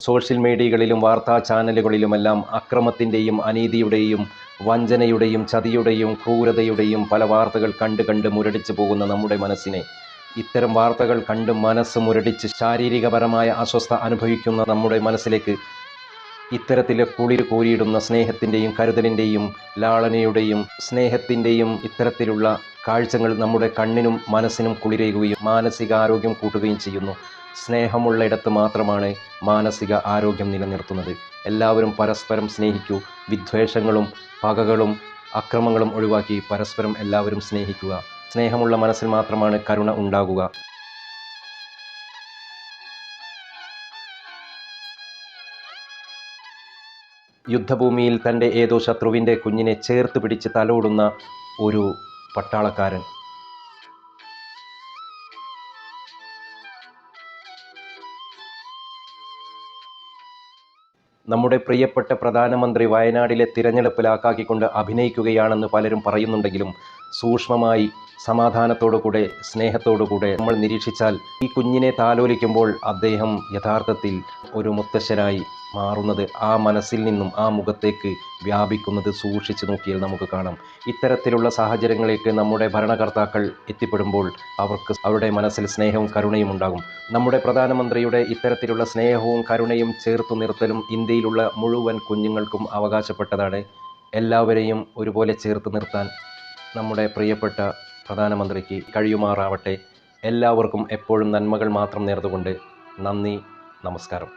Social മീഡിയകളിലും വാർത്താ ചാനലുകളിലുമെല്ലാം അക്രമത്തിൻ്റെയും അനീതിയുടെയും വഞ്ചനയുടെയും ചതിയുടെയും ക്രൂരതയുടെയും പല വാർത്തകൾ കണ്ട് മുരടിച്ചു പോകുന്ന നമ്മുടെ മനസ്സിനെ, ഇത്തരം വാർത്തകൾ കണ്ട് മനസ്സ് മുരടിച്ച് ശാരീരികപരമായ അസ്വസ്ഥ അനുഭവിക്കുന്ന നമ്മുടെ മനസ്സിലേക്ക് ഇത്തരത്തിലെ കുളിർ കോരിയിടുന്ന സ്നേഹത്തിൻ്റെയും കരുതലിൻ്റെയും ലാളനയുടെയും സ്നേഹത്തിൻ്റെയും ഇത്തരത്തിലുള്ള കാഴ്ചകൾ നമ്മുടെ കണ്ണിനും മനസ്സിനും കുളിരേകുകയും മാനസികാരോഗ്യം കൂട്ടുകയും ചെയ്യുന്നു. സ്നേഹമുള്ള ഇടത്ത് മാത്രമാണ് മാനസിക ആരോഗ്യം നിലനിർത്തുന്നത്. എല്ലാവരും പരസ്പരം സ്നേഹിക്കൂ. വിദ്വേഷങ്ങളും പകകളും അക്രമങ്ങളും ഒഴിവാക്കി പരസ്പരം എല്ലാവരും സ്നേഹിക്കുക. സ്നേഹമുള്ള മനസ്സിൽ മാത്രമാണ് കരുണ ഉണ്ടാകുക. യുദ്ധഭൂമിയിൽ തൻ്റെ ഏതോ ശത്രുവിൻ്റെ കുഞ്ഞിനെ ചേർത്ത് പിടിച്ച് തലോടുന്ന ഒരു പട്ടാളക്കാരൻ. നമ്മുടെ പ്രിയപ്പെട്ട പ്രധാനമന്ത്രി വയനാടിലെ തിരഞ്ഞെടുപ്പിലാക്കിക്കൊണ്ട് അഭിനയിക്കുകയാണെന്ന് പലരും പറയുന്നുണ്ടെങ്കിലും സൂക്ഷ്മമായി സമാധാനത്തോടുകൂടെ സ്നേഹത്തോടുകൂടെ നമ്മൾ നിരീക്ഷിച്ചാൽ ഈ കുഞ്ഞിനെ താലോലിക്കുമ്പോൾ അദ്ദേഹം യഥാർത്ഥത്തിൽ ഒരു മുത്തശ്ശനായി മാറുന്നത് ആ മനസ്സിൽ നിന്നും ആ മുഖത്തേക്ക് വ്യാപിക്കുന്നത് സൂക്ഷിച്ചു നോക്കിയാൽ നമുക്ക് കാണാം. ഇത്തരത്തിലുള്ള സാഹചര്യങ്ങളിലേക്ക് നമ്മുടെ ഭരണകർത്താക്കൾ എത്തിപ്പെടുമ്പോൾ അവർക്ക് അവരുടെ മനസ്സിൽ സ്നേഹവും കരുണയും ഉണ്ടാകും. നമ്മുടെ പ്രധാനമന്ത്രിയുടെ ഇത്തരത്തിലുള്ള സ്നേഹവും കരുണയും ചേർത്തു നിർത്തലും ഇന്ത്യയിലുള്ള മുഴുവൻ കുഞ്ഞുങ്ങൾക്കും അവകാശപ്പെട്ടതാണ്. എല്ലാവരെയും ഒരുപോലെ ചേർത്ത് നിർത്താൻ നമ്മുടെ പ്രിയപ്പെട്ട പ്രധാനമന്ത്രിക്ക് കഴിയുമാറാവട്ടെ. എല്ലാവർക്കും എപ്പോഴും നന്മകൾ മാത്രം നേർന്നുകൊണ്ട് നന്ദി, നമസ്കാരം.